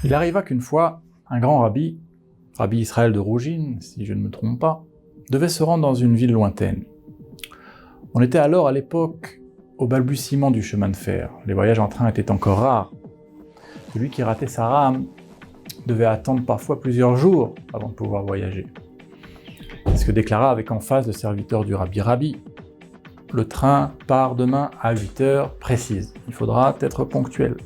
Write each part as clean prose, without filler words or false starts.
Il arriva qu'une fois, un grand rabbi Israël de Rougine, si je ne me trompe pas, devait se rendre dans une ville lointaine. On était alors à l'époque au balbutiement du chemin de fer. Les voyages en train étaient encore rares. Celui qui ratait sa rame devait attendre parfois plusieurs jours avant de pouvoir voyager. C'est ce que déclara avec emphase le serviteur du Rabbi. Le train part demain à 8h précise. Il faudra être ponctuel.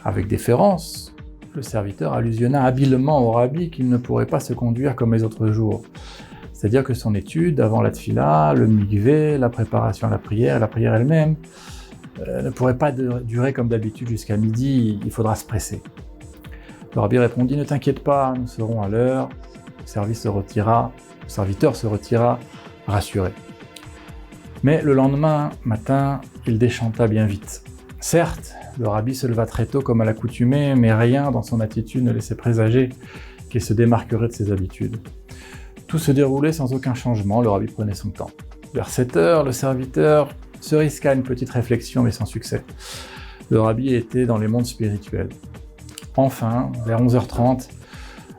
Avec déférence, le serviteur allusionna habilement au Rabbi qu'il ne pourrait pas se conduire comme les autres jours. C'est-à-dire que son étude avant la tfila, le mikvé, la préparation à la prière elle-même, ne pourrait pas durer comme d'habitude jusqu'à midi, il faudra se presser. Le Rabbi répondit « Ne t'inquiète pas, nous serons à l'heure ». Le serviteur se retira rassuré. Mais le lendemain matin, il déchanta bien vite. Certes, le Rabbi se leva très tôt comme à l'accoutumée, mais rien dans son attitude ne laissait présager qu'il se démarquerait de ses habitudes. Tout se déroulait sans aucun changement, le Rabbi prenait son temps. Vers 7h, le serviteur se risqua une petite réflexion, mais sans succès. Le Rabbi était dans les mondes spirituels. Enfin, vers 11h30,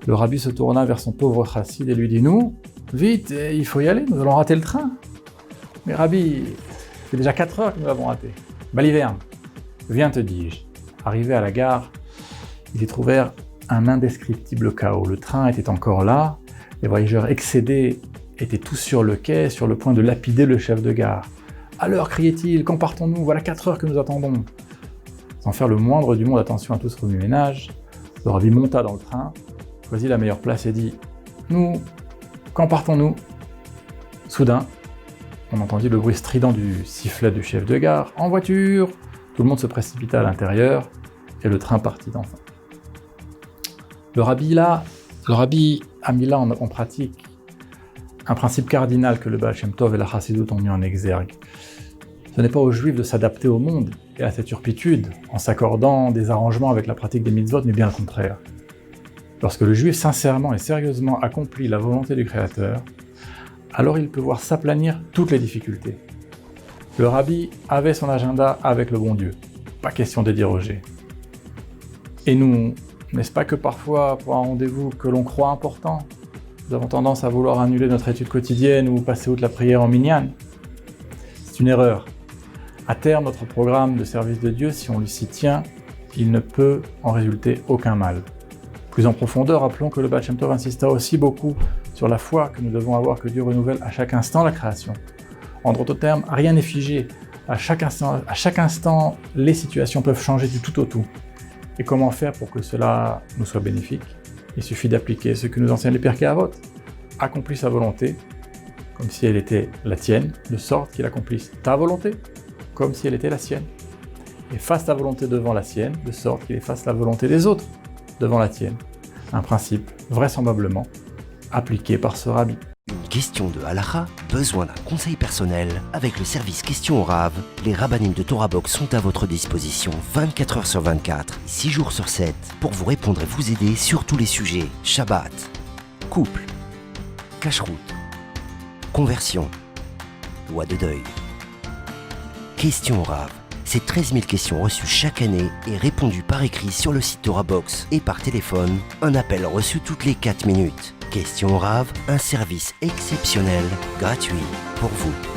le Rabbi se tourna vers son pauvre chassid et lui dit « Nous, vite, il faut y aller, nous allons rater le train. » « Mais Rabbi, c'est déjà 4 heures que nous l'avons raté. »« Baliverne, viens te dis-je. » Arrivés à la gare, ils y trouvèrent un indescriptible chaos. Le train était encore là, les voyageurs excédés étaient tous sur le quai, sur le point de lapider le chef de gare. « À l'heure, criait-il, quand partons-nous? Voilà 4 heures que nous attendons. » Sans faire le moindre du monde attention à tout ce remue-ménage, le Rabbi monta dans le train, choisit la meilleure place et dit « Nous, quand partons-nous » Soudain, on entendit le bruit strident du sifflet du chef de gare. « En voiture !» Tout le monde se précipita à l'intérieur et le train partit enfin. Le Rabbi a mis là en pratique un principe cardinal que le Baal Shem Tov et la Chassidut ont mis en exergue. Ce n'est pas aux Juifs de s'adapter au monde et à sa turpitude en s'accordant des arrangements avec la pratique des mitzvot, mais bien le contraire. Lorsque le Juif sincèrement et sérieusement accomplit la volonté du Créateur, alors il peut voir s'aplanir toutes les difficultés. Le Rabbi avait son agenda avec le bon Dieu, pas question de déroger. Et nous, n'est-ce pas que parfois, pour un rendez-vous que l'on croit important, nous avons tendance à vouloir annuler notre étude quotidienne ou passer outre la prière en minyan? C'est une erreur. À terme, notre programme de service de Dieu, si on s'y tient, il ne peut en résulter aucun mal. Plus en profondeur, rappelons que le Baal Shem Tov insista aussi beaucoup sur la foi que nous devons avoir que Dieu renouvelle à chaque instant la création. En d'autres termes, rien n'est figé. À chaque instant, les situations peuvent changer du tout au tout. Et comment faire pour que cela nous soit bénéfique? Il suffit d'appliquer ce que nous enseignent les Pirkei Avot. Accomplis sa volonté, comme si elle était la tienne, de sorte qu'il accomplisse ta volonté, comme si elle était la sienne. Et fasse ta volonté devant la sienne, de sorte qu'il efface la volonté des autres devant la tienne. Un principe, vraisemblablement, appliqué par ce Rabbi. Une question de halakha, besoin d'un conseil personnel? Avec le service Question au Rav, les rabbinim de Torah Box sont à votre disposition 24 heures sur 24, 6 jours sur 7, pour vous répondre et vous aider sur tous les sujets. Shabbat, couple, cacheroute, conversion, loi de deuil. Question au Rav, c'est 13 000 questions reçues chaque année et répondues par écrit sur le site Torah Box et par téléphone, un appel reçu toutes les 4 minutes. Question au Rav, un service exceptionnel, gratuit pour vous.